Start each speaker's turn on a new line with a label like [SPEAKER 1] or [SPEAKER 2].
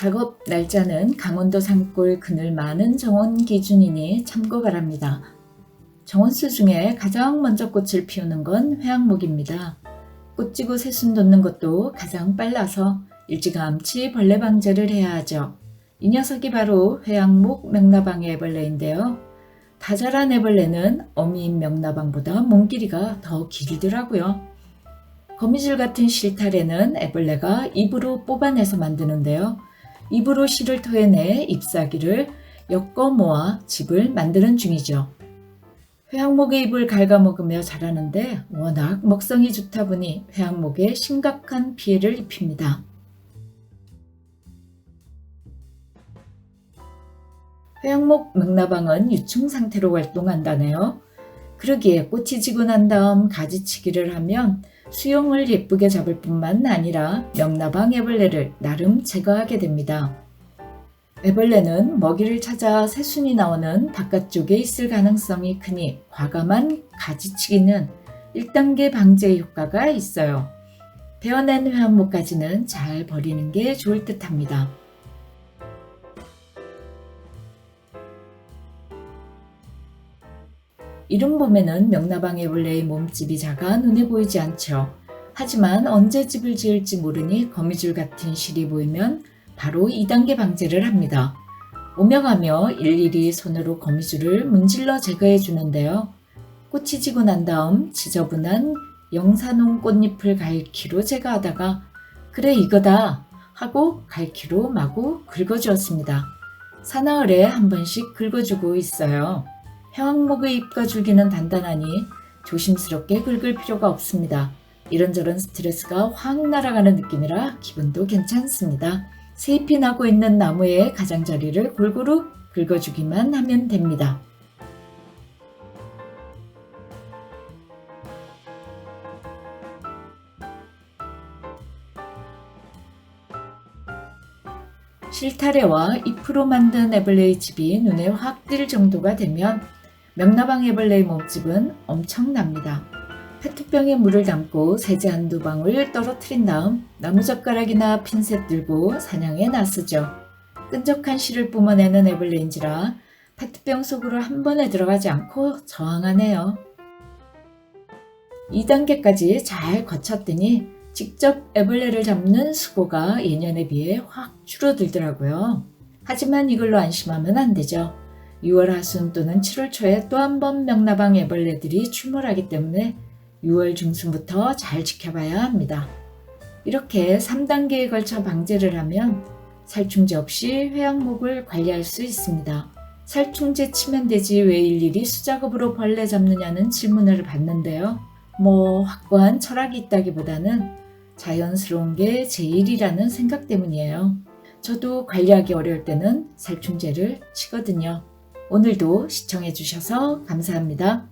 [SPEAKER 1] 작업 날짜는 강원도 산골 그늘 많은 정원 기준이니 참고 바랍니다. 정원수 중에 가장 먼저 꽃을 피우는 건 회양목입니다. 꽃지고 새순 돋는 것도 가장 빨라서 일찌감치 벌레 방제를 해야 하죠. 이 녀석이 바로 회양목 명나방의 애벌레인데요. 다 자란 애벌레는 어미인 명나방보다 몸길이가 더 길더라고요. 거미줄 같은 실타래는 애벌레가 입으로 뽑아내서 만드는데요. 입으로 실을 토해내 잎사귀를 엮어 모아 집을 만드는 중이죠. 회양목의 잎을 갉아먹으며 자라는데 워낙 먹성이 좋다 보니 회양목에 심각한 피해를 입힙니다. 회양목 명나방은 유충 상태로 활동한다네요. 그러기에 꽃이 지고 난 다음 가지치기를 하면 수영을 예쁘게 잡을 뿐만 아니라 명나방 애벌레를 나름 제거하게 됩니다. 애벌레는 먹이를 찾아 새순이 나오는 바깥쪽에 있을 가능성이 크니 과감한 가지치기는 1단계 방제 효과가 있어요. 베어낸 회양목까지는 잘 버리는 게 좋을 듯 합니다. 이름 봄에는 명나방 애벌레의 몸집이 작아 눈에 보이지 않죠. 하지만 언제 집을 지을지 모르니 거미줄 같은 실이 보이면 바로 2단계 방제를 합니다. 오며 가며 일일이 손으로 거미줄을 문질러 제거해 주는데요. 꽃이 지고 난 다음 지저분한 영산홍 꽃잎을 갈퀴로 제거하다가 그래 이거다 하고 갈퀴로 마구 긁어주었습니다. 사나흘에 한 번씩 긁어주고 있어요. 회양목의 잎과 줄기는 단단하니 조심스럽게 긁을 필요가 없습니다. 이런저런 스트레스가 확 날아가는 느낌이라 기분도 괜찮습니다. 새잎이 나고 있는 나무의 가장자리를 골고루 긁어주기만 하면 됩니다. 실타래와 잎으로 만든 애벌레의 집이 눈에 확 띌 정도가 되면 명나방 애벌레의 몸집은 엄청납니다. 페트병에 물을 담고 세제 한두 방울 떨어뜨린 다음 나무젓가락이나 핀셋 들고 사냥에 나서죠. 끈적한 실을 뿜어내는 애벌레인지라 페트병 속으로 한 번에 들어가지 않고 저항하네요. 2단계까지 잘 거쳤더니 직접 애벌레를 잡는 수고가 예년에 비해 확 줄어들더라고요. 하지만 이걸로 안심하면 안 되죠. 6월 하순 또는 7월 초에 또 한 번 명나방 애벌레들이 출몰하기 때문에 6월 중순부터 잘 지켜봐야 합니다. 이렇게 3단계에 걸쳐 방제를 하면 살충제 없이 회양목을 관리할 수 있습니다. 살충제 치면 되지 왜 일일이 수작업으로 벌레 잡느냐는 질문을 받는데요. 확고한 철학이 있다기보다는 자연스러운 게 제일이라는 생각 때문이에요. 저도 관리하기 어려울 때는 살충제를 치거든요. 오늘도 시청해 주셔서 감사합니다.